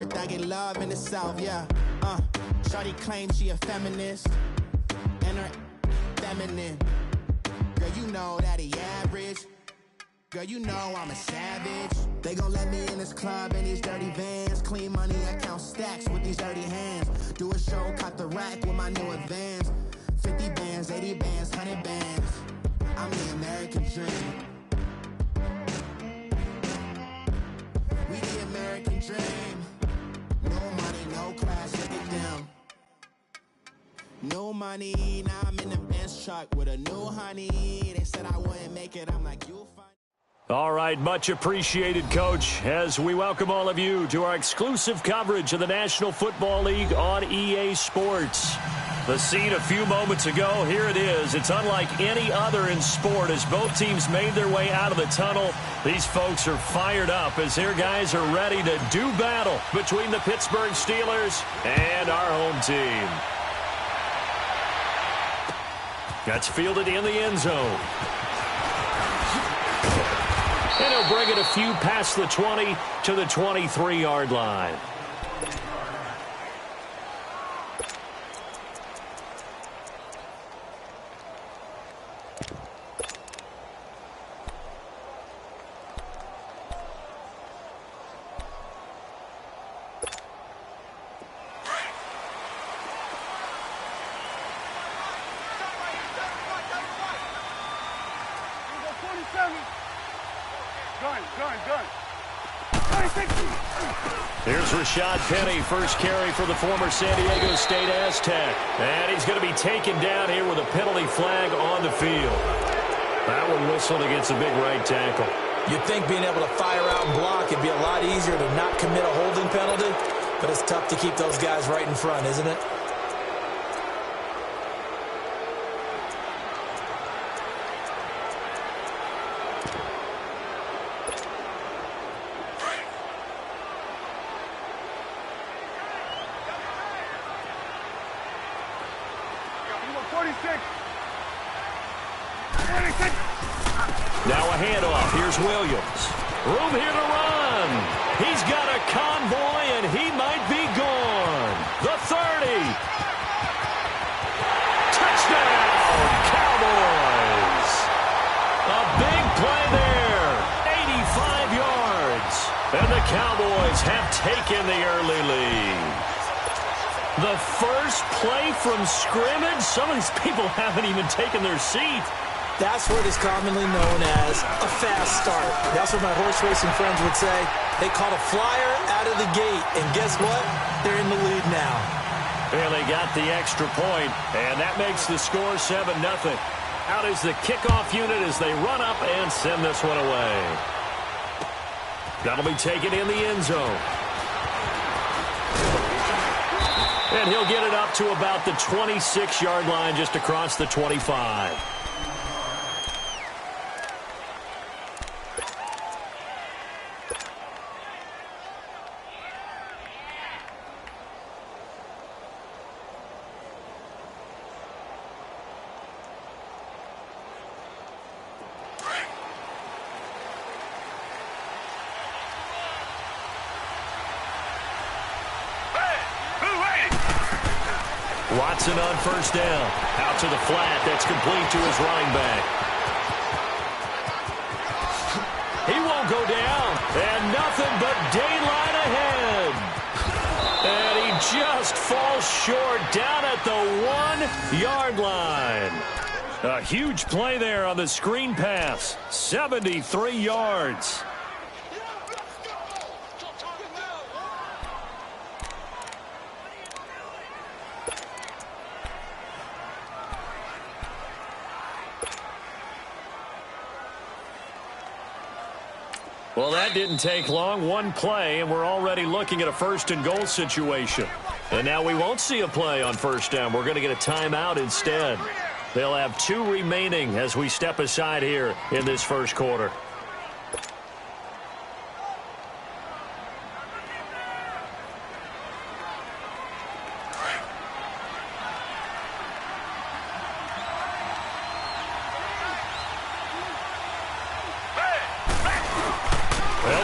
I get love in the South, yeah. Shawty claims she a feminist, and her feminine. Girl, you know that he average. Girl, you know I'm a savage. They gon' let me in this club in these dirty vans. Clean money, I count stacks with these dirty hands. Do a show, cop the rack with my new advance. 50 bands, 80 bands, 100 bands. I'm the American dream. We the American dream. No money, no class, look at them. No money, now I'm in the Benz truck with a new honey. They said I wouldn't make it, I'm like, you'll find. All right, much appreciated, Coach, as we welcome all of you to our exclusive coverage of the National Football League on EA Sports. The scene a few moments ago, here it is. It's unlike any other in sport as both teams made their way out of the tunnel. These folks are fired up as their guys are ready to do battle between the Pittsburgh Steelers and our home team. That's fielded in the end zone. And he'll bring it a few past the 20 to the 23-yard line. Here's Rashad Penny, first carry for the former San Diego State Aztec. And he's going to be taken down here with a penalty flag on the field. That one whistled against a big right tackle. You'd think being able to fire out and block it'd be a lot easier to not commit a holding penalty, but it's tough to keep those guys right in front, isn't it? Now a handoff. Here's Williams. Room here to run. He's got a convoy, and he might be gone. The 30. Touchdown, Cowboys. A big play there. 85 yards. And the Cowboys have taken the early lead. The first play from scrimmage. Some of these people haven't even taken their seat. That's what is commonly known as a fast start. That's what my horse racing friends would say. They caught a flyer out of the gate, and guess what? They're in the lead now. Well, they got the extra point, and that makes the score 7-0. Out is the kickoff unit as they run up and send this one away. That'll be taken in the end zone. And he'll get it up to about the 26-yard line just across the 25. Watson on first down. Out to the flat. That's complete to his running back. He won't go down. And nothing but daylight ahead. And he just falls short down at the 1-yard line. A huge play there on the screen pass. 73 yards. Well, that didn't take long. One play, and we're already looking at a first-and-goal situation. And now we won't see a play on first down. We're going to get a timeout instead. They'll have 2 remaining as we step aside here in this first quarter.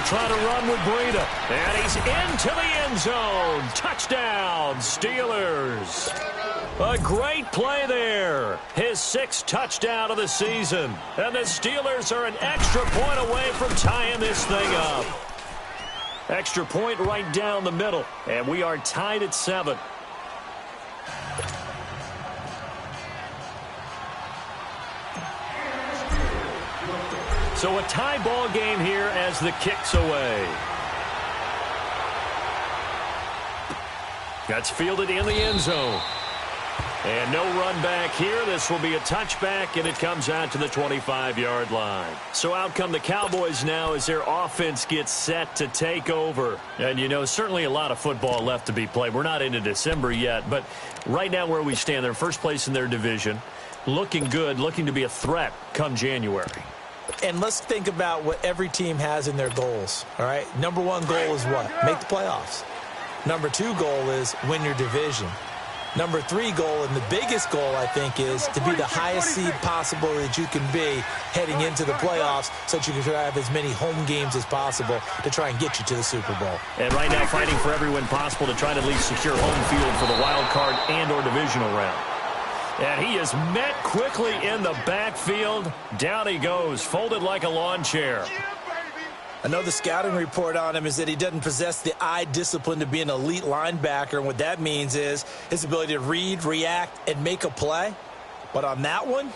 trying to run with Breida. And he's into the end zone. Touchdown, Steelers. A great play there. His 6th touchdown of the season. And the Steelers are an extra point away from tying this thing up. Extra point right down the middle. And we are tied at 7. So a tie ball game here as the kick's away. That's fielded in the end zone. And no run back here. This will be a touchback, and it comes out to the 25-yard line. So out come the Cowboys now as their offense gets set to take over. And, you know, certainly a lot of football left to be played. We're not into December yet, but right now where we stand, they're first place in their division, looking good, looking to be a threat come January. And let's think about what every team has in their goals, all right? Number 1 goal is what? Make the playoffs. Number 2 goal is win your division. Number 3 goal, and the biggest goal, I think, is to be the highest seed possible that you can be heading into the playoffs so that you can have as many home games as possible to try and get you to the Super Bowl. And right now fighting for every win possible to try to at least secure home field for the wild card and or divisional round. And he is met quickly in the backfield. Down he goes, folded like a lawn chair. I know the scouting report on him is that he doesn't possess the eye discipline to be an elite linebacker. And what that means is his ability to read, react, and make a play. But on that one,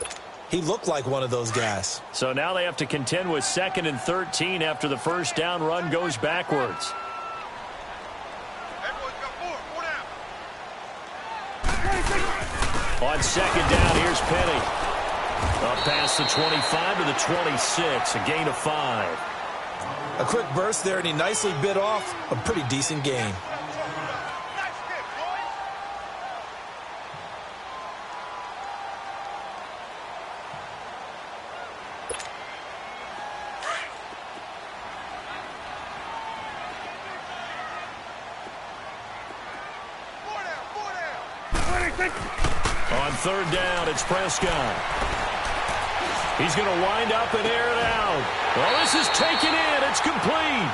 he looked like one of those guys. So now they have to contend with 2nd and 13 after the first down run goes backwards. On 2nd down, here's Penny. Up past the 25 to the 26, a gain of 5. A quick burst there, and he nicely bit off a pretty decent gain. On 3rd down, it's Prescott. He's going to wind up and air it out. Well, this is taken in. It's complete.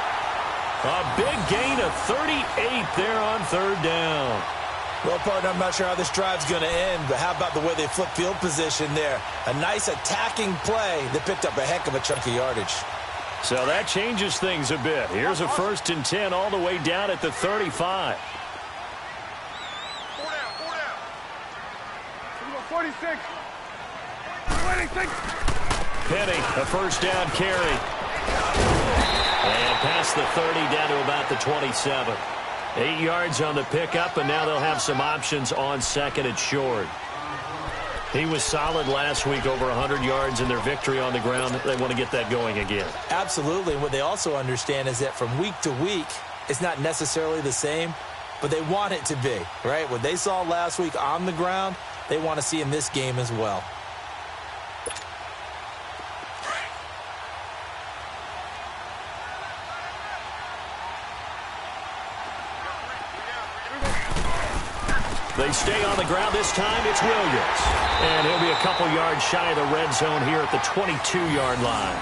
A big gain of 38 there on 3rd down. Well, partner, I'm not sure how this drive's going to end, but how about the way they flip field position there? A nice attacking play that picked up a heck of a chunk of yardage. So that changes things a bit. Here's a 1st and 10 all the way down at the 35. 46. 26. Penny, a 1st down carry. And past the 30 down to about the 27. 8 yards on the pickup, and now they'll have some options on 2nd and short. He was solid last week, over 100 yards in their victory on the ground. They want to get that going again. Absolutely. And what they also understand is that from week to week, it's not necessarily the same, but they want it to be, right? What they saw last week on the ground, they want to see in this game as well. They stay on the ground this time. It's Williams. And he'll be a couple yards shy of the red zone here at the 22-yard line.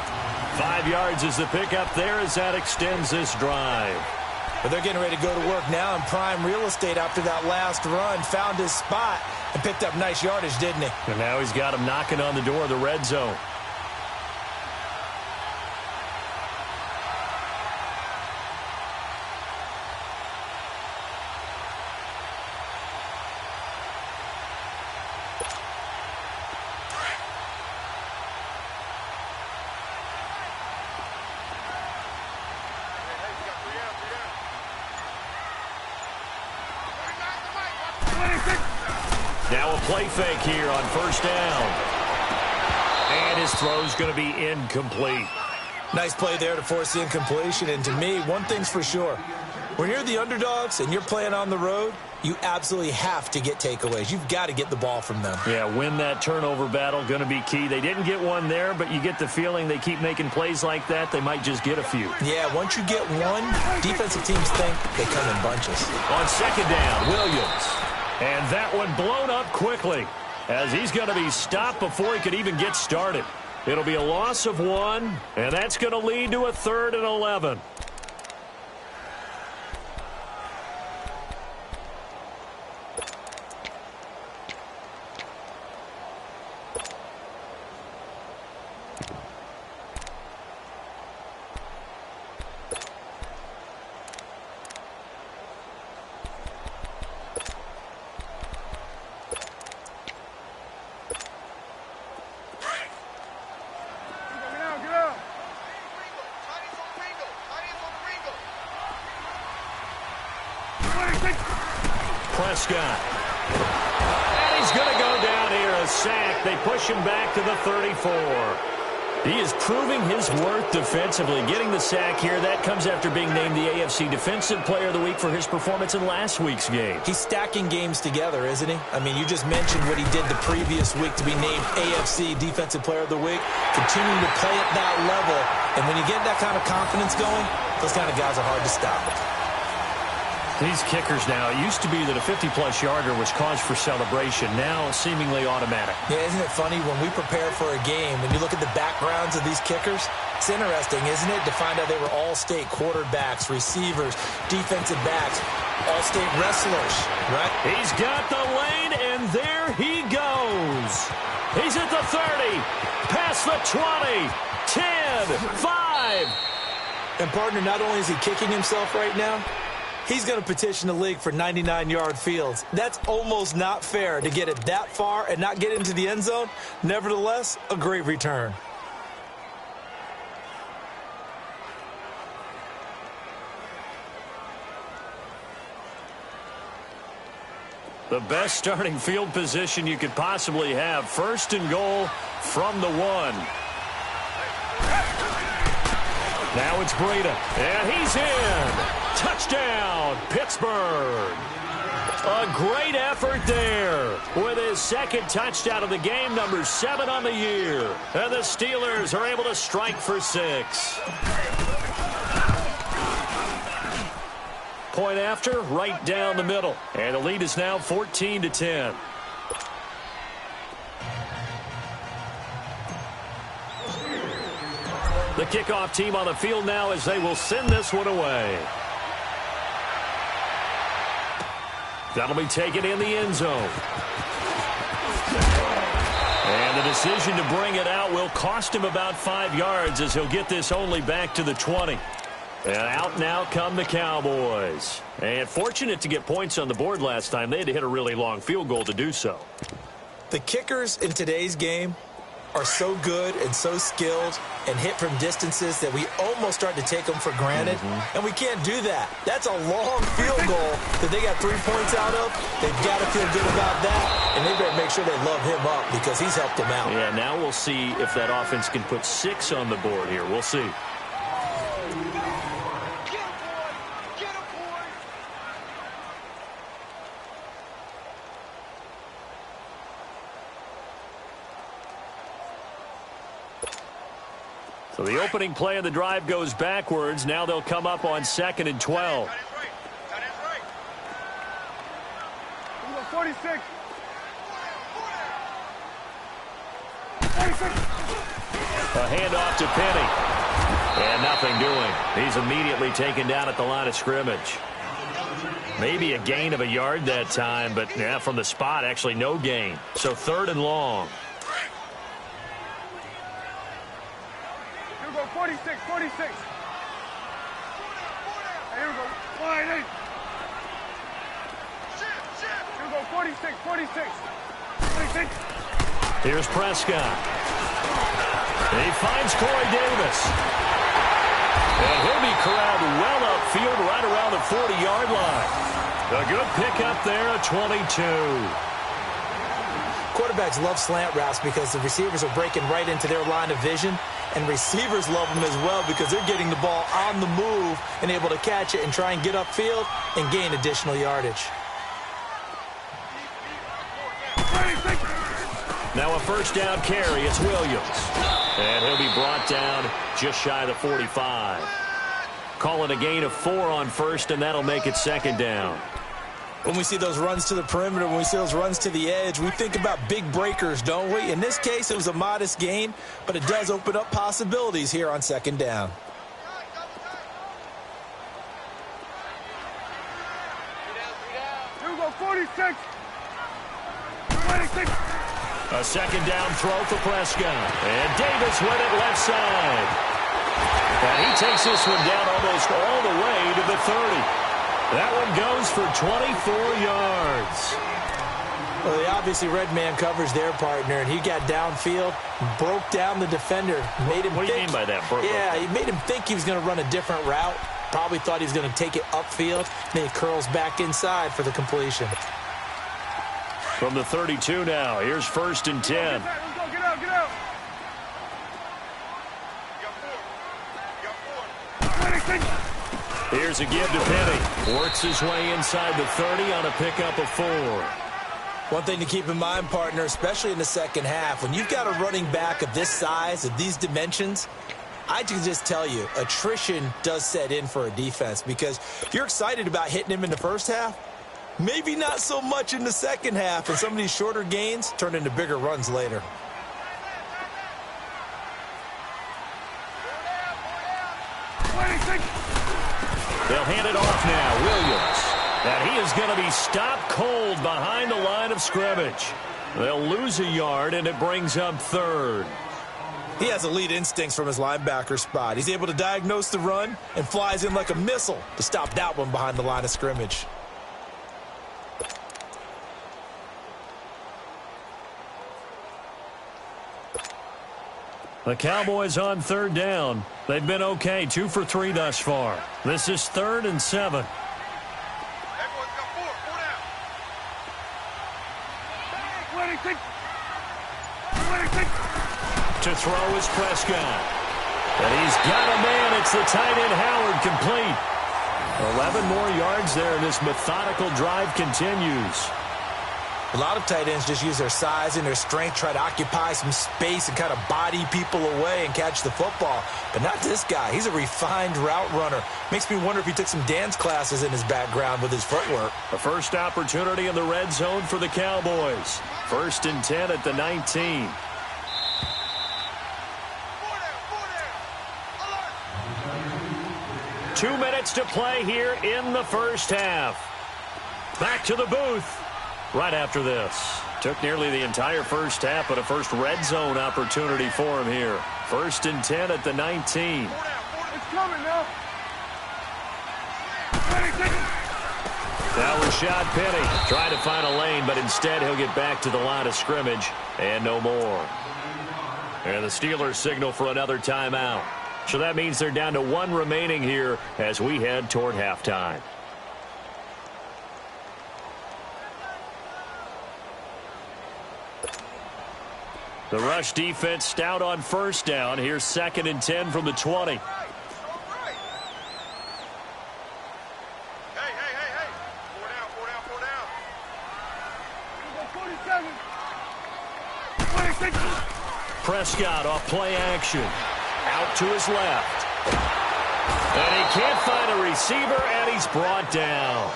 5 yards is the pickup there as that extends this drive. But they're getting ready to go to work now in prime real estate after that last run. Found his spot and picked up nice yardage, didn't he? And now he's got him knocking on the door of the red zone. Now a play fake here on 1st down. And his throw's going to be incomplete. Nice play there to force the incompletion. And to me, one thing's for sure. When you're the underdogs and you're playing on the road, you absolutely have to get takeaways. You've got to get the ball from them. Yeah, win that turnover battle, going to be key. They didn't get one there, but you get the feeling they keep making plays like that, they might just get a few. Yeah, once you get one, defensive teams think they come in bunches. On 2nd down, Williams. And that one blown up quickly as he's going to be stopped before he could even get started. It'll be a loss of 1, and that's going to lead to a 3rd and 11. Prescott. And he's going to go down here, a sack. They push him back to the 34. He is proving his worth defensively, getting the sack here. That comes after being named the AFC Defensive Player of the Week for his performance in last week's game. He's stacking games together, isn't he? I mean, you just mentioned what he did the previous week to be named AFC Defensive Player of the Week, continuing to play at that level. And when you get that kind of confidence going, those kind of guys are hard to stop. These kickers now, it used to be that a 50-plus yarder was cause for celebration. Now, seemingly automatic. Yeah, isn't it funny when we prepare for a game, when you look at the backgrounds of these kickers, it's interesting, isn't it, to find out they were all-state quarterbacks, receivers, defensive backs, all-state wrestlers, right? He's got the lane, and there he goes. He's at the 30, past the 20, 10, 5. And, partner, not only is he kicking himself right now, he's going to petition the league for 99-yard fields. That's almost not fair to get it that far and not get into the end zone. Nevertheless, a great return. The best starting field position you could possibly have. First and goal from the 1. Now it's Breida, and he's in. Touchdown, Pittsburgh. A great effort there with his second touchdown of the game, number 7 on the year. And the Steelers are able to strike for 6. Point after, right down the middle. And the lead is now 14-10. The kickoff team on the field now as they will send this one away. That'll be taken in the end zone. And the decision to bring it out will cost him about 5 yards as he'll get this only back to the 20. And out now come the Cowboys. And fortunate to get points on the board last time. They had to hit a really long field goal to do so. The kickers in today's game are so good and so skilled and hit from distances that we almost start to take them for granted. And we can't do that. That's a long field goal that they got 3 points out of. They've got to feel good about that, and they better make sure they love him up because he's helped them out. Yeah, now we'll see if that offense can put 6 on the board here. We'll see. So the opening play of the drive goes backwards. Now they'll come up on 2nd and 12. 46. 46. A handoff to Penny. And nothing doing. He's immediately taken down at the line of scrimmage. Maybe a gain of a yard that time, but yeah, from the spot, actually no gain. So 3rd and long. 46, 46. Here we go. Line 8. Here we go. 46, 46. 46. Here's Prescott. He finds Corey Davis. And he'll be corralled well upfield right around the 40-yard line. A good pickup there at 22. Quarterbacks love slant routes because the receivers are breaking right into their line of vision. And receivers love them as well because they're getting the ball on the move and able to catch it and try and get upfield and gain additional yardage. Now a first down carry. It's Williams. And he'll be brought down just shy of the 45. Calling a gain of 4 on first, and that'll make it 2nd down. When we see those runs to the perimeter, when we see those runs to the edge, we think about big breakers, don't we? In this case, it was a modest gain, but it does open up possibilities here on 2nd down. Here we go, 46. 26. A 2nd down throw for Prescott. And Davis with it left side. And he takes this one down almost all the way to the 30. That one goes for 24 yards. Well, they obviously red man covers their partner, and he got downfield, broke down the defender. Made him what do you mean by that? Yeah, he made him think he was going to run a different route, Probably thought he was going to take it upfield, and then he curls back inside for the completion. From the 32 now, here's 1st and 10. Let's go, get out, get out. Here's a give to Penny. Works his way inside the 30 on a pickup of 4. One thing to keep in mind, partner, especially in the second half, when you've got a running back of this size, of these dimensions, I can just tell you, attrition does set in for a defense because you're excited about hitting him in the first half. Maybe not so much in the second half, and some of these shorter gains turn into bigger runs later. They'll hand it off now. Williams. And he is going to be stopped cold behind the line of scrimmage. They'll lose a yard, and it brings up 3rd. He has elite instincts from his linebacker spot. He's able to diagnose the run and flies in like a missile to stop that one behind the line of scrimmage. The Cowboys on 3rd down. They've been okay, 2 for 3 thus far. This is 3rd and 7. Everyone's got 4 down. 26. To throw is Prescott. And he's got a man. It's the tight end Howard, complete. 11 more yards there, and this methodical drive continues. A lot of tight ends just use their size and their strength, try to occupy some space and kind of body people away and catch the football. But not this guy. He's a refined route runner. Makes me wonder if he took some dance classes in his background with his footwork. The first opportunity in the red zone for the Cowboys. 1st and 10 at the 19. Alert. 2 minutes to play here in the first half. Back to the booth. Right after this. Took nearly the entire first half, but a first red zone opportunity for him here. 1st and 10 at the 19. It's coming now. That was shot Penny. Trying to find a lane, but instead he'll get back to the line of scrimmage and no more. And the Steelers signal for another timeout. So that means they're down to 1 remaining here as we head toward halftime. The rush defense stout on 1st down. Here's 2nd and 10 from the 20. Hey. 4 down. 47. 26. Prescott off play action. Out to his left. And he can't find a receiver, and he's brought down.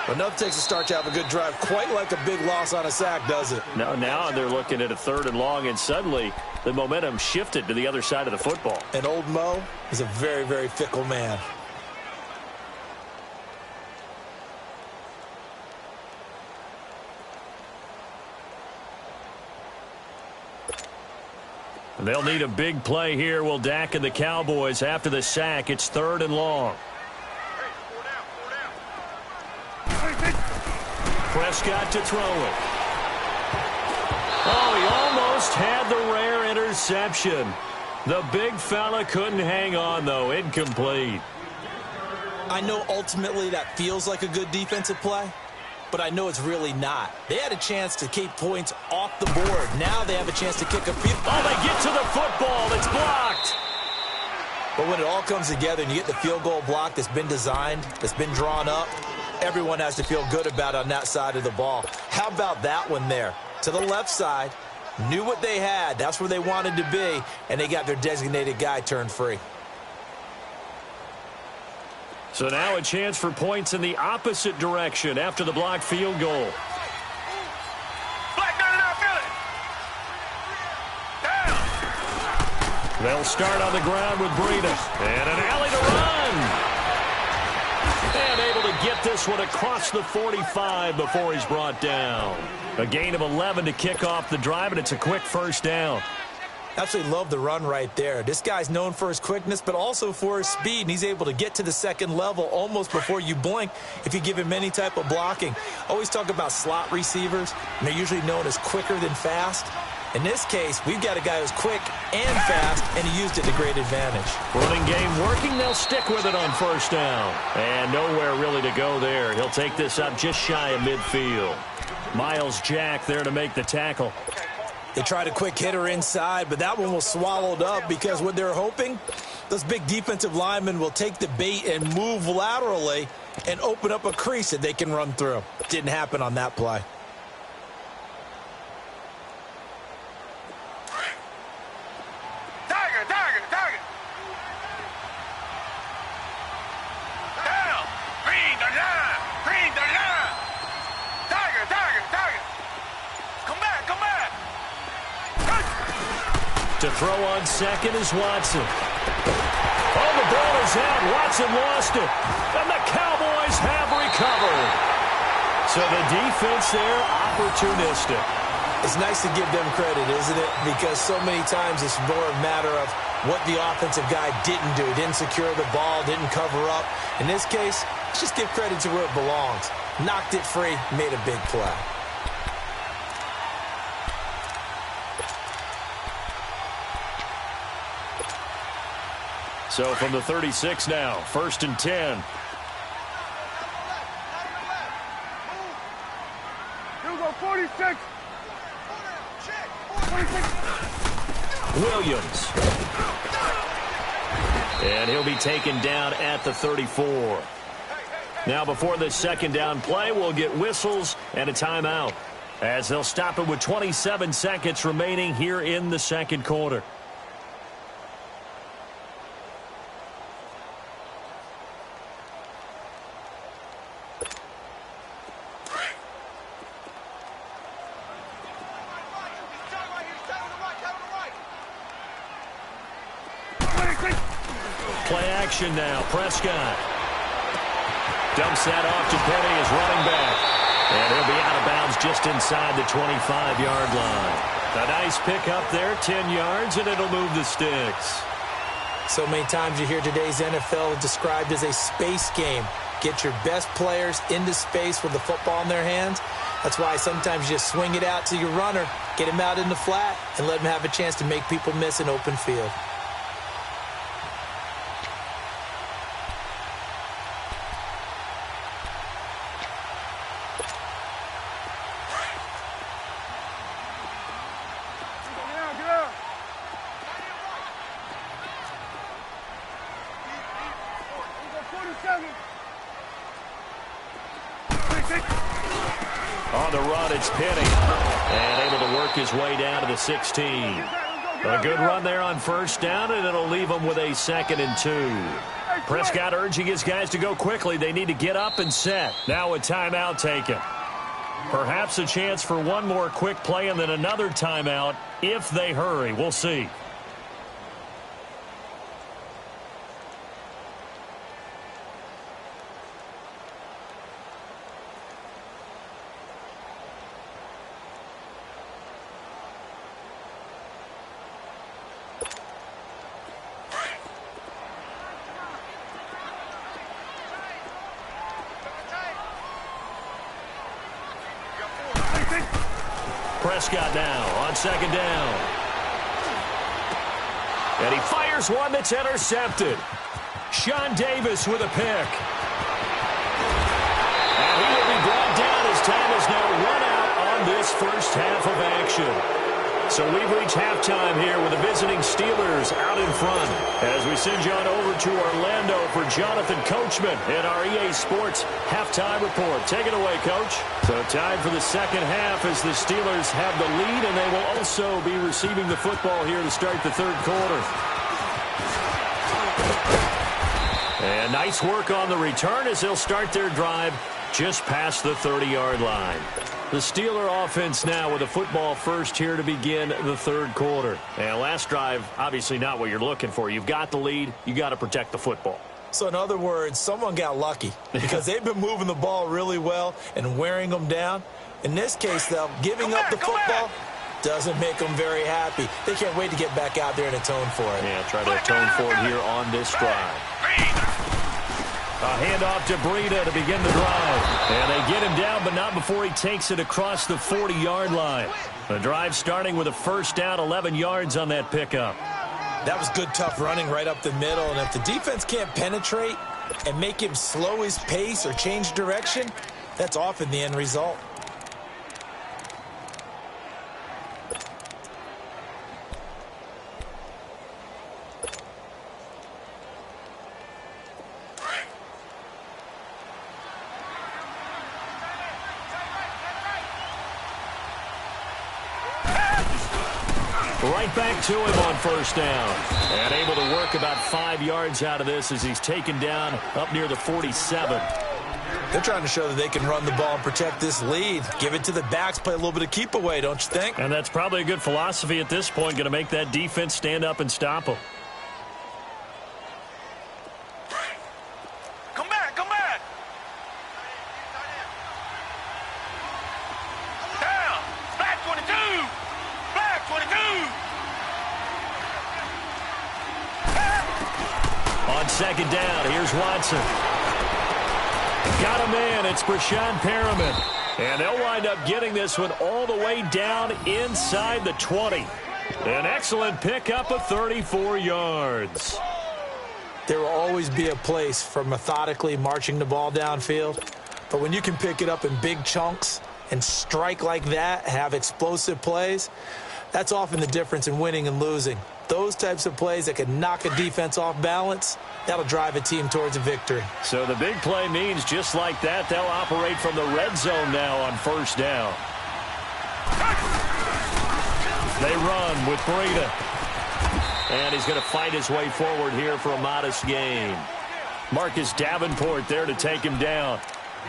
Enough takes a start to have a good drive. Quite like a big loss on a sack, does it? Now they're looking at a 3rd and long, and suddenly the momentum shifted to the other side of the football. And old Mo is a very, very fickle man. They'll need a big play here. Will Dak and the Cowboys after the sack. It's 3rd and long. Prescott to throw it. Oh, he almost had the rare interception. The big fella couldn't hang on, though. Incomplete. I know ultimately that feels like a good defensive play, but I know it's really not. They had a chance to keep points off the board. Now they have a chance to kick a field. Oh, they get to the football. It's blocked. But when it all comes together and you get the field goal block that's been designed, that's been drawn up, everyone has to feel good about it on that side of the ball. How about that one there? To the left side, knew what they had. That's where they wanted to be, and they got their designated guy turned free. So now a chance for points in the opposite direction after the blocked field goal. Black 99, feel it. Down. They'll start on the ground with Breida. And an alley to run. And able to get this one across the 45 before he's brought down. A gain of 11 to kick off the drive, and it's a quick 1st down. Absolutely love the run right there. This guy's known for his quickness, but also for his speed, and he's able to get to the 2nd level almost before you blink if you give him any type of blocking. Always talk about slot receivers, and they're usually known as quicker than fast. In this case, we've got a guy who's quick and fast, and he used it to great advantage. Running game working. They'll stick with it on first down. And nowhere really to go there. He'll take this up just shy of midfield. Miles Jack there to make the tackle. They tried a quick hitter inside, but that one was swallowed up because what they're hoping, those big defensive linemen will take the bait and move laterally and open up a crease that they can run through. Didn't happen on that play. To throw on second is Watson. Oh, the ball is out. Watson lost it. And the Cowboys have recovered. So the defense there, opportunistic. It's nice to give them credit, isn't it? Because so many times it's more a matter of what the offensive guy didn't do. Didn't secure the ball, didn't cover up. In this case, let's just give credit to where it belongs. Knocked it free, made a big play. So from the 36 now, 1st and 10. You go 46. 46. Williams. And he'll be taken down at the 34. Now before this second down play, we'll get whistles and a timeout, as they'll stop it with 27 seconds remaining here in the second quarter. Play action now. Prescott dumps that off to Penny as running back. And he'll be out of bounds just inside the 25-yard line. A nice pickup there, 10 yards, and it'll move the sticks. So many times you hear today's NFL described as a space game. Get your best players into space with the football in their hands. That's why sometimes you just swing it out to your runner, get him out in the flat, and let him have a chance to make people miss an open field. On the run, it's Penny. And able to work his way down to the 16. A good run there on first down, and it'll leave him with a 2nd and 2. Prescott urging his guys to go quickly. They need to get up and set. Now a timeout taken. Perhaps a chance for one more quick play and then another timeout if they hurry. We'll see. Prescott now on second down. And he fires one that's intercepted. Sean Davis with a pick. And he will be brought down as time is now run out on this first half of action. So we've reached halftime here with the visiting Steelers out in front. As we send you on over to Orlando for Jonathan Coachman in our EA Sports halftime report. Take it away, Coach. So time for the second half as the Steelers have the lead, and they will also be receiving the football here to start the third quarter. And nice work on the return as they'll start their drive just past the 30-yard line. The Steeler offense now with a football first here to begin the third quarter. And last drive, obviously not what you're looking for. You've got the lead. You got to protect the football. So in other words, someone got lucky because they've been moving the ball really well and wearing them down. In this case, though, giving up the football doesn't make them very happy. They can't wait to get back out there and atone for it. Yeah, try to atone for it here on this drive. A handoff to Breida to begin the drive. And they get him down, but not before he takes it across the 40-yard line. The drive starting with a first down, 11 yards on that pickup. That was good, tough running right up the middle. And if the defense can't penetrate and make him slow his pace or change direction, that's often the end result. Right back to him on first down. And able to work about 5 yards out of this as he's taken down up near the 47. They're trying to show that they can run the ball and protect this lead. Give it to the backs, play a little bit of keep away, don't you think? And that's probably a good philosophy at this point, going to make that defense stand up and stop them. Come back, come back. Down. Back 22. Back 22. On second down, here's Watson. Got him in. It's Brashad Perriman. And they'll wind up getting this one all the way down inside the 20. An excellent pickup of 34 yards. There will always be a place for methodically marching the ball downfield. But when you can pick it up in big chunks and strike like that, have explosive plays, that's often the difference in winning and losing. Those types of plays that can knock a defense off balance, that'll drive a team towards a victory. So the big play means just like that, they'll operate from the red zone now on first down. They run with Breida. And he's going to fight his way forward here for a modest gain. Marcus Davenport there to take him down.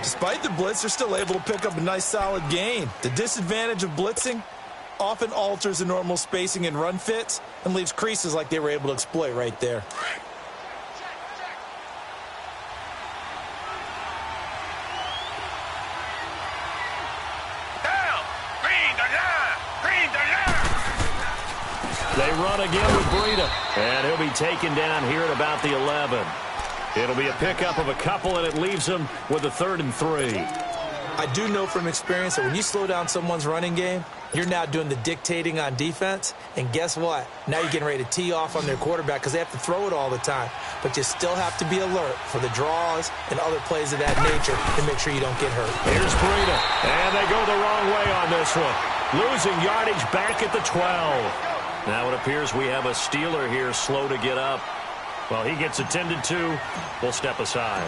Despite the blitz, they're still able to pick up a nice solid gain. The disadvantage of blitzing often alters the normal spacing and run fits and leaves creases like they were able to exploit right there. They run again with Breida. And he'll be taken down here at about the 11. It'll be a pickup of a couple, and it leaves them with a 3rd and 3. I do know from experience that when you slow down someone's running game, you're now doing the dictating on defense. And guess what? Now you're getting ready to tee off on their quarterback because they have to throw it all the time. But you still have to be alert for the draws and other plays of that nature to make sure you don't get hurt. Here's Breida. And they go the wrong way on this one. Losing yardage back at the 12. Now it appears we have a Steeler here slow to get up. Well, he gets attended to. We'll step aside.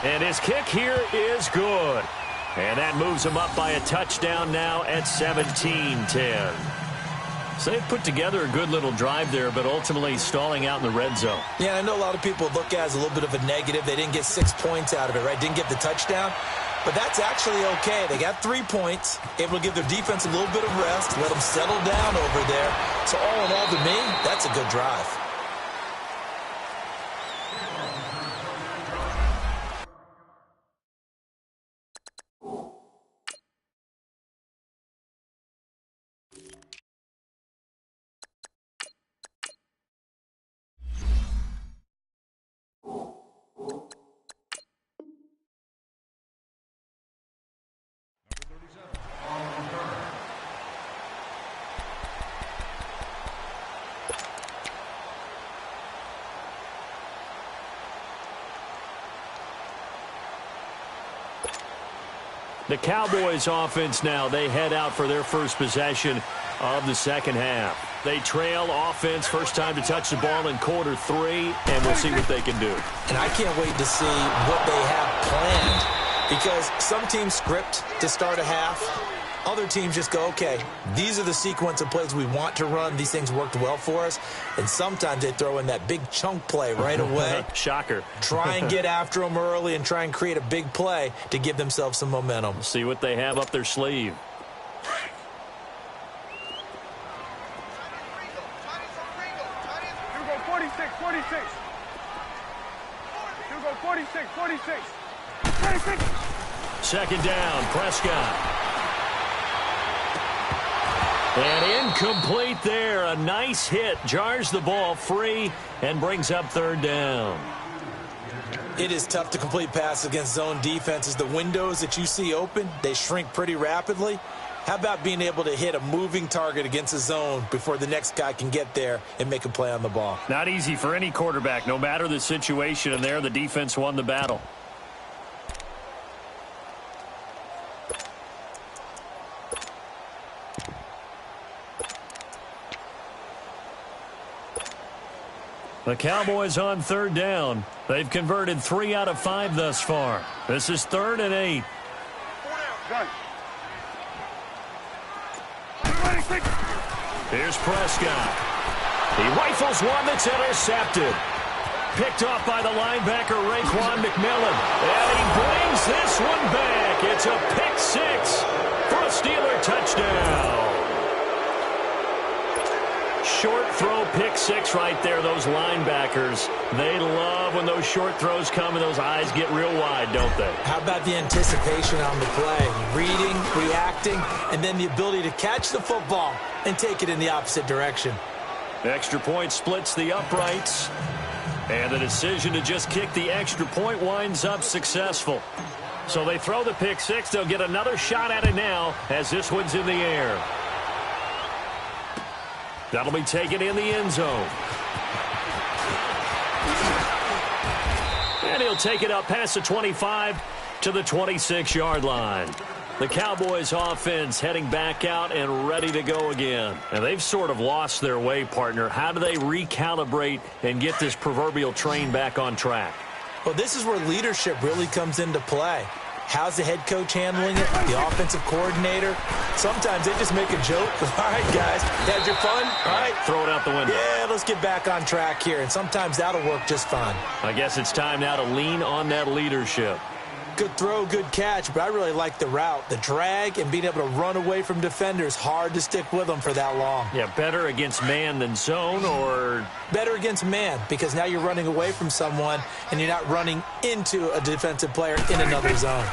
And his kick here is good. And that moves him up by a touchdown now at 17-10. So they've put together a good little drive there, but ultimately stalling out in the red zone. Yeah, I know a lot of people look at it as a little bit of a negative. They didn't get 6 points out of it, right? Didn't get the touchdown. But that's actually okay. They got 3 points, able to give their defense a little bit of rest, let them settle down over there. So all in all, to me, that's a good drive. The Cowboys offense now, they head out for their first possession of the second half. They trail offense, first time to touch the ball in quarter 3, and we'll see what they can do. And I can't wait to see what they have planned, because some teams script to start a half. Other teams just go, okay, these are the sequence of plays we want to run. These things worked well for us. And sometimes they throw in that big chunk play right away. Shocker. Try and get after them early and try and create a big play to give themselves some momentum. See what they have up their sleeve. You go 46, 46. You go 46, 46. 46. Second down, Prescott. And incomplete there. A nice hit. Jars the ball free and brings up third down. It is tough to complete passes against zone defenses. The windows that you see open, they shrink pretty rapidly. How about being able to hit a moving target against a zone before the next guy can get there and make a play on the ball? Not easy for any quarterback, no matter the situation, and there the defense won the battle. The Cowboys on third down. They've converted 3 out of 5 thus far. This is 3rd and 8. Here's Prescott. He rifles one that's intercepted. Picked off by the linebacker, Raekwon McMillan. And he brings this one back. It's a pick 6 for a Steeler touchdown. Short throw, pick 6 right there. Those linebackers, they love when those short throws come and those eyes get real wide, don't they? How about the anticipation on the play? Reading, reacting, and then the ability to catch the football and take it in the opposite direction. Extra point splits the uprights. And the decision to just kick the extra point winds up successful. So they throw the pick 6. They'll get another shot at it now as this one's in the air. That'll be taken in the end zone. And he'll take it up past the 25 to the 26-yard line. The Cowboys offense heading back out and ready to go again. And they've sort of lost their way, partner. How do they recalibrate and get this proverbial train back on track? Well, this is where leadership really comes into play. How's the head coach handling it? The offensive coordinator? Sometimes they just make a joke. All right, guys, had your fun? All right. Throw it out the window. Yeah, let's get back on track here. And sometimes that'll work just fine. I guess it's time now to lean on that leadership. Good throw, good catch, but I really like the route. The drag and being able to run away from defenders, hard to stick with them for that long. Yeah, better against man than zone, or? Better against man, because now you're running away from someone and you're not running into a defensive player in another zone.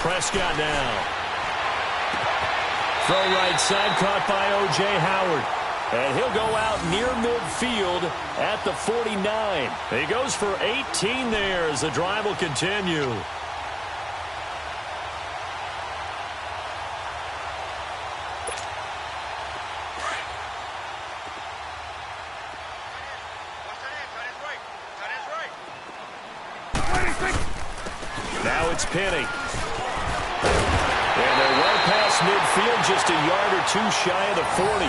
Prescott now. Throw right side, caught by O.J. Howard. And he'll go out near midfield at the 49. He goes for 18 there as the drive will continue. Now it's Penny. And they're well past midfield, just a yard or two shy of the 40.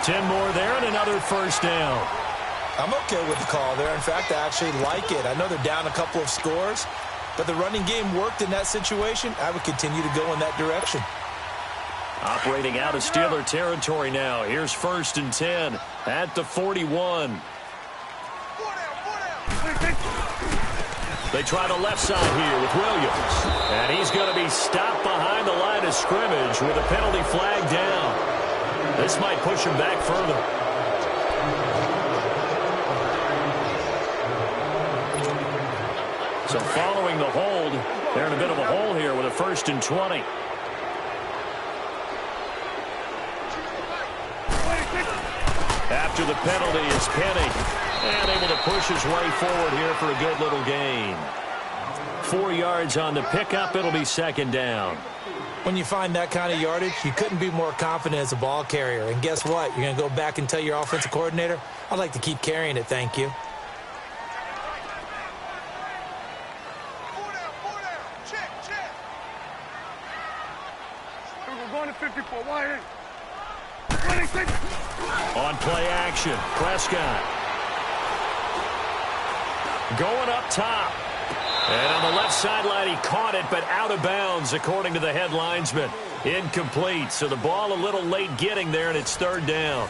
10 more there and another first down. I'm okay with the call there. In fact, I actually like it. I know they're down a couple of scores, but the running game worked in that situation. I would continue to go in that direction. Operating out of Steeler territory now. Here's 1st and 10 at the 41. They try the left side here with Williams. And he's going to be stopped behind the line of scrimmage with a penalty flag down. This might push him back further. So following the hold, they're in a bit of a hole here with a 1st and 20. After the penalty is Penny. And able to push his way forward here for a good little gain. 4 yards on the pickup. It'll be 2nd down. When you find that kind of yardage, you couldn't be more confident as a ball carrier. And guess what? You're going to go back and tell your offensive coordinator, I'd like to keep carrying it, thank you. Going to 54. Why? On play action, Prescott. Going up top. And on the left sideline, he caught it, but out of bounds, according to the head linesman. Incomplete, so the ball a little late getting there, and it's 3rd down.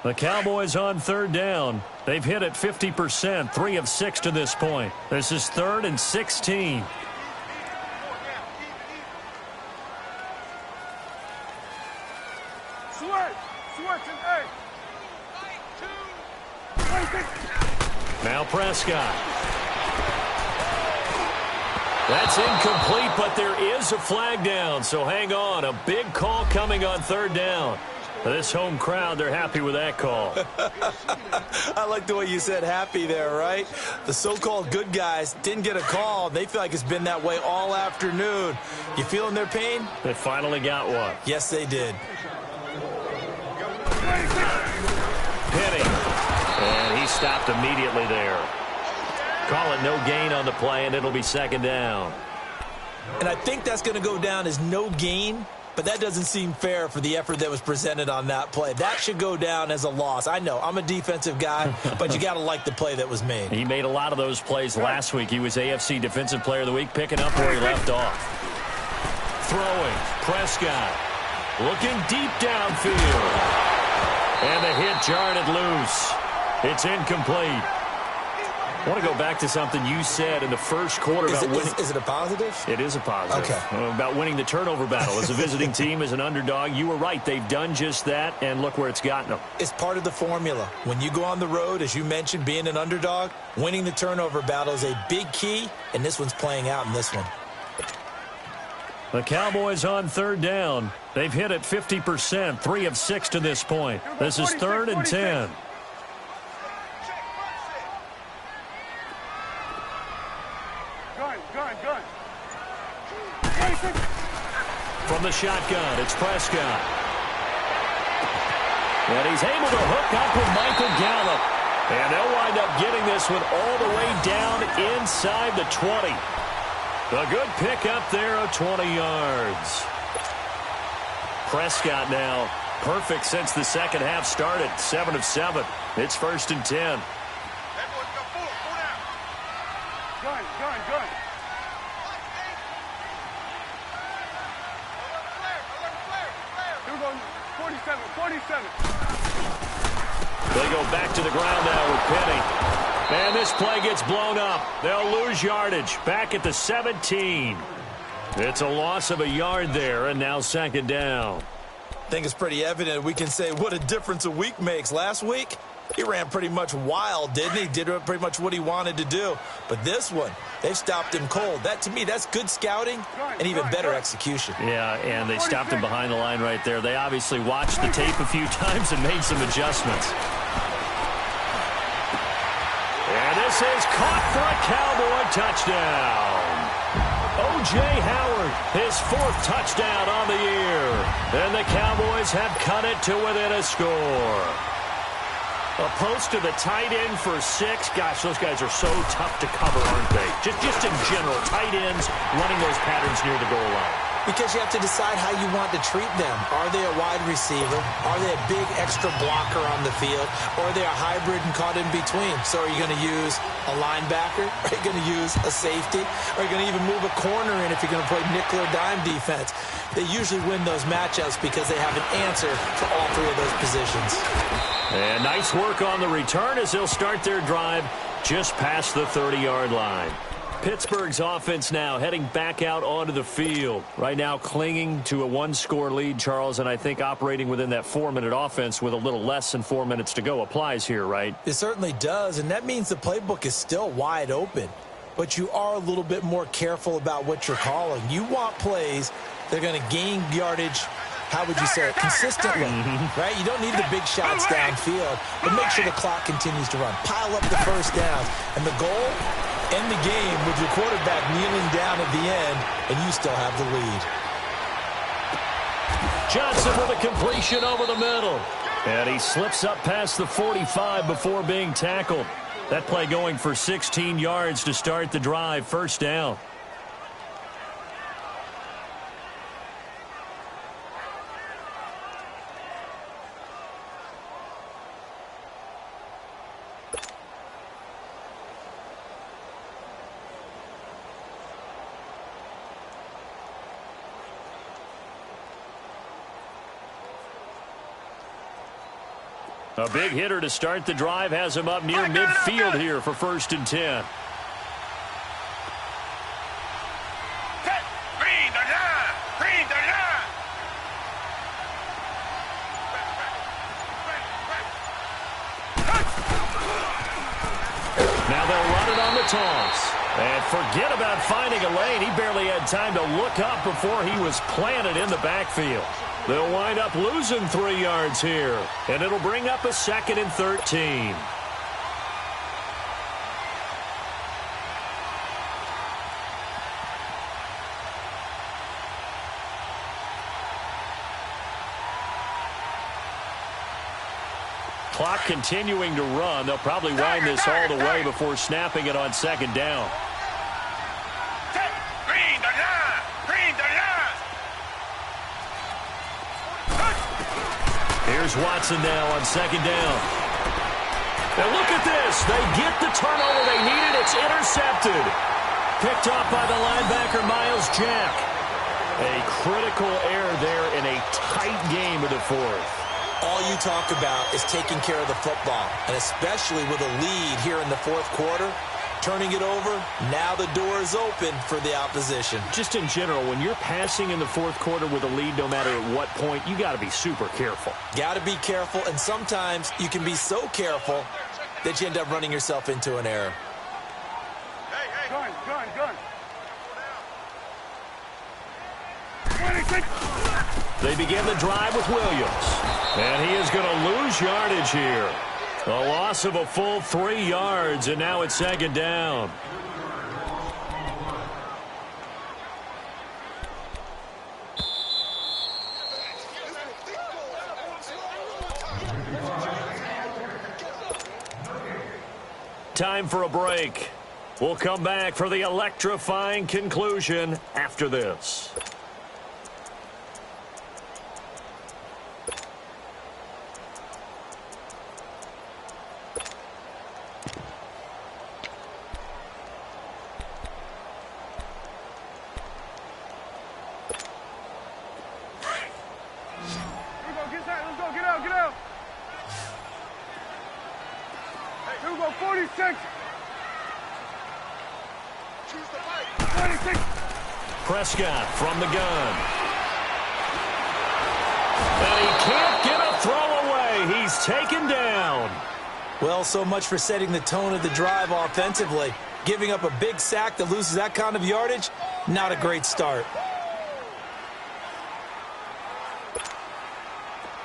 The Cowboys on 3rd down. They've hit it 50%, 3 of 6 to this point. This is 3rd and 16. Now Prescott. That's incomplete, but there is a flag down, so hang on. A big call coming on third down. This home crowd, they're happy with that call. I like the way you said happy there, right? The so-called good guys didn't get a call. They feel like it's been that way all afternoon. You feeling their pain? They finally got one. Yes, they did. Penny. And he stopped immediately there. Call it no gain on the play, and it'll be second down. And I think that's going to go down as no gain, but that doesn't seem fair for the effort that was presented on that play. That should go down as a loss. I know, I'm a defensive guy, but you got to like the play that was made. He made a lot of those plays last week. He was AFC Defensive Player of the Week, picking up where he left off. Throwing, Prescott. Looking deep downfield. And the hit jarred it loose. It's incomplete. I want to go back to something you said in the first quarter about winning. Is it a positive? It is a positive. Okay. About winning the turnover battle. As a visiting team, as an underdog, you were right. They've done just that, and look where it's gotten them. It's part of the formula. When you go on the road, as you mentioned, being an underdog, winning the turnover battle is a big key, and this one's playing out in this one. The Cowboys on third down. They've hit it 50%, 3 of 6 to this point. This is 3rd and 10. Gun. From the shotgun, it's Prescott. And he's able to hook up with Michael Gallup. And they'll wind up getting this one all the way down inside the 20. A good pick up there of 20 yards. Prescott now perfect since the second half started. 7 of 7. It's 1st and 10. Gun. Here we go, 47. They go back to the ground now with Penny. And this play gets blown up. They'll lose yardage. Back at the 17. It's a loss of a yard there, and now second down. I think it's pretty evident we can say what a difference a week makes. Last week, he ran pretty much wild, didn't he? Did pretty much what he wanted to do. But this one, they've stopped him cold. That, to me, that's good scouting and even better execution. Yeah, and they stopped him behind the line right there. They obviously watched the tape a few times and made some adjustments. And this is caught for a Cowboy touchdown. O.J. Howard, his 4th touchdown on the year. And the Cowboys have cut it to within a score. A post to the tight end for 6. Gosh, those guys are so tough to cover, aren't they? Just in general, tight ends running those patterns near the goal line. Because you have to decide how you want to treat them. Are they a wide receiver? Are they a big extra blocker on the field? Or are they a hybrid and caught in between? So are you going to use a linebacker? Are you going to use a safety? Are you going to even move a corner in if you're going to play nickel or dime defense? They usually win those matchups because they have an answer for all 3 of those positions. And nice work on the return as they'll start their drive just past the 30-yard line. Pittsburgh's offense now heading back out onto the field. Right now clinging to a 1-score lead, Charles, and I think operating within that 4-minute offense with a little less than 4 minutes to go applies here, right? It certainly does, and that means the playbook is still wide open. But you are a little bit more careful about what you're calling. You want plays that are going to gain yardage, how would you say it, consistently, right? You don't need the big shots downfield, but make sure the clock continues to run. Pile up the first downs, and the goal, end the game with your quarterback kneeling down at the end, and you still have the lead. Johnson with a completion over the middle. And he slips up past the 45 before being tackled. That play going for 16 yards to start the drive. 1st down. A big hitter to start the drive has him up near midfield here for 1st and 10. Now they'll run it on the toss. And forget about finding a lane. He barely had time to look up before he was planted in the backfield. They'll wind up losing 3 yards here, and it'll bring up a 2nd and 13. Clock continuing to run. They'll probably wind this all the way before snapping it on 2nd down. Here's Watson now on 2nd down. Now look at this. They get the turnover they needed. It's intercepted. Picked off by the linebacker, Miles Jack. A critical error there in a tight game of the 4th. All you talk about is taking care of the football, and especially with a lead here in the 4th quarter, turning it over, now the door is open for the opposition. Just in general, when you're passing in the 4th quarter with a lead, no matter at what point, you got to be super careful. Got to be careful, and sometimes you can be so careful that you end up running yourself into an error. Gun. 26. They begin the drive with Williams. And he is going to lose yardage here. A loss of a full 3 yards, and now it's 2nd down. Time for a break. We'll come back for the electrifying conclusion after this. Get out. Here we go, 46. 26. Prescott from the gun. And he can't get a throw away. He's taken down. Well, so much for setting the tone of the drive offensively. Giving up a big sack that loses that kind of yardage, not a great start.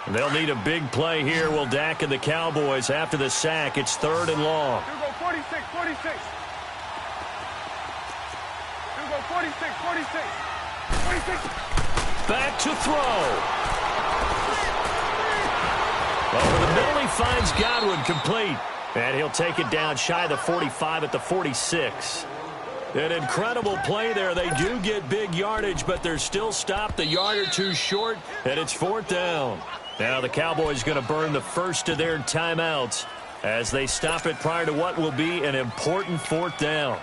They'll need a big play here. Will Dak and the Cowboys after the sack. It's 3rd and long. Here we go, 46. Here we go, 46. 46. Back to throw. Over the middle, he finds Godwin complete. And he'll take it down shy of the 45 at the 46. An incredible play there. They do get big yardage, but they're still stopped a yard or two short, and it's 4th down. Now the Cowboys going to burn the first of their timeouts as they stop it prior to what will be an important 4th down.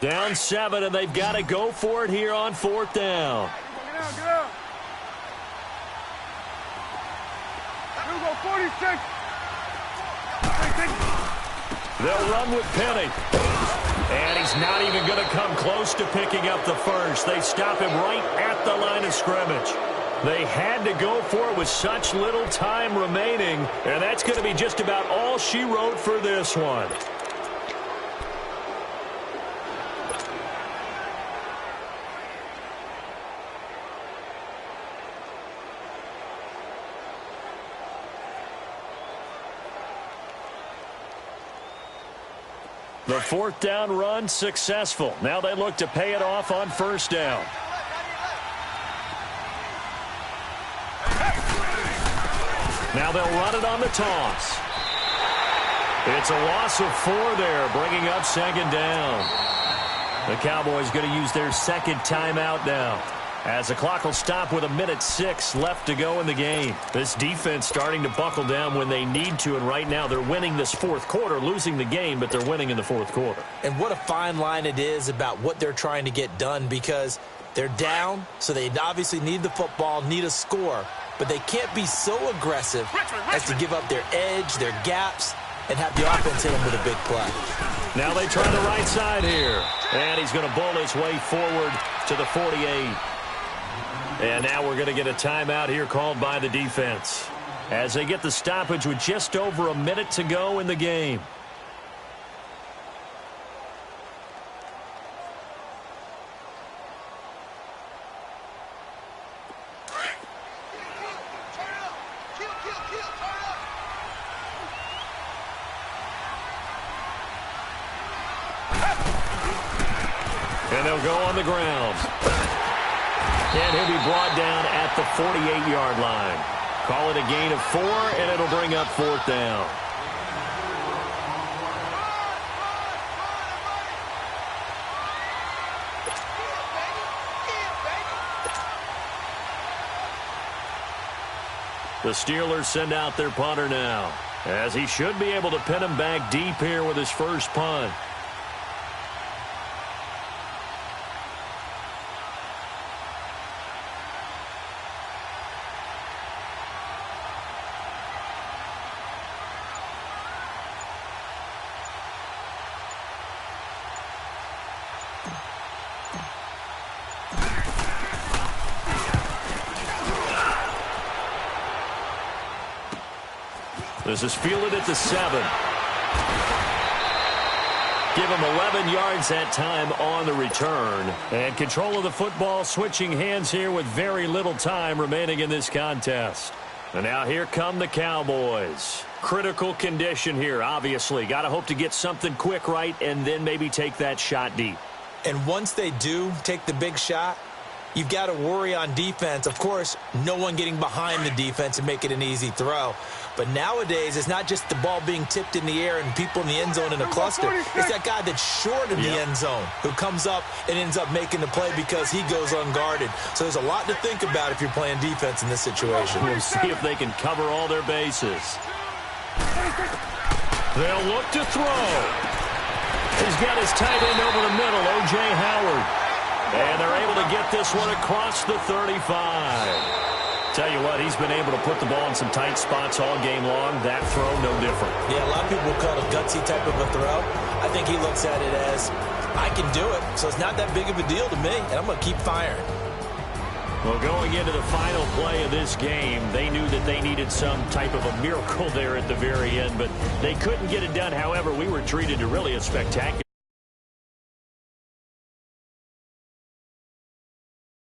Down 7, and they've got to go for it here on 4th down. Get out. Here we go, 46. They'll run with Penny. And he's not even going to come close to picking up the first. They stop him right at the line of scrimmage. They had to go for it with such little time remaining, and that's going to be just about all she wrote for this one. The 4th down run successful. Now they look to pay it off on 1st down. Now they'll run it on the toss. It's a loss of 4 there, bringing up 2nd down. The Cowboys going to use their 2nd timeout now, as the clock will stop with 1:06 left to go in the game. This defense starting to buckle down when they need to, and right now they're winning this 4th quarter, losing the game, but they're winning in the 4th quarter. And what a fine line it is about what they're trying to get done, because They're down, so they obviously need the football, need a score, but they can't be so aggressive as to give up their edge, their gaps, and have the offense hit them with a big play. Now they try the right side here, and he's going to bull his way forward to the 48. And now we're going to get a timeout here called by the defense as they get the stoppage with just over a minute to go in the game. And they'll go on the ground. And he'll be brought down at the 48-yard line. Call it a gain of 4, and it'll bring up 4th down. The Steelers send out their punter now, as he should be able to pin him back deep here with his first punt. This is fielded at the 7. Give him 11 yards that time on the return. And control of the football switching hands here with very little time remaining in this contest. And now here come the Cowboys. Critical condition here, obviously. Got to hope to get something quick right and then maybe take that shot deep. And once they do take the big shot, you've got to worry on defense. Of course, no one getting behind the defense and make it an easy throw. But nowadays, it's not just the ball being tipped in the air and people in the end zone in a cluster. It's that guy that's short in the end zone who comes up and ends up making the play because he goes unguarded. So there's a lot to think about if you're playing defense in this situation. We'll see if they can cover all their bases. They'll look to throw. He's got his tight end over the middle, O.J. Howard. And they're able to get this one across the 35. Tell you what, he's been able to put the ball in some tight spots all game long. That throw, no different. Yeah, a lot of people call it a gutsy type of a throw. I think he looks at it as, I can do it, so it's not that big of a deal to me, and I'm going to keep firing. Well, going into the final play of this game, they knew that they needed some type of a miracle there at the very end, but they couldn't get it done. However, we were treated to really a spectacular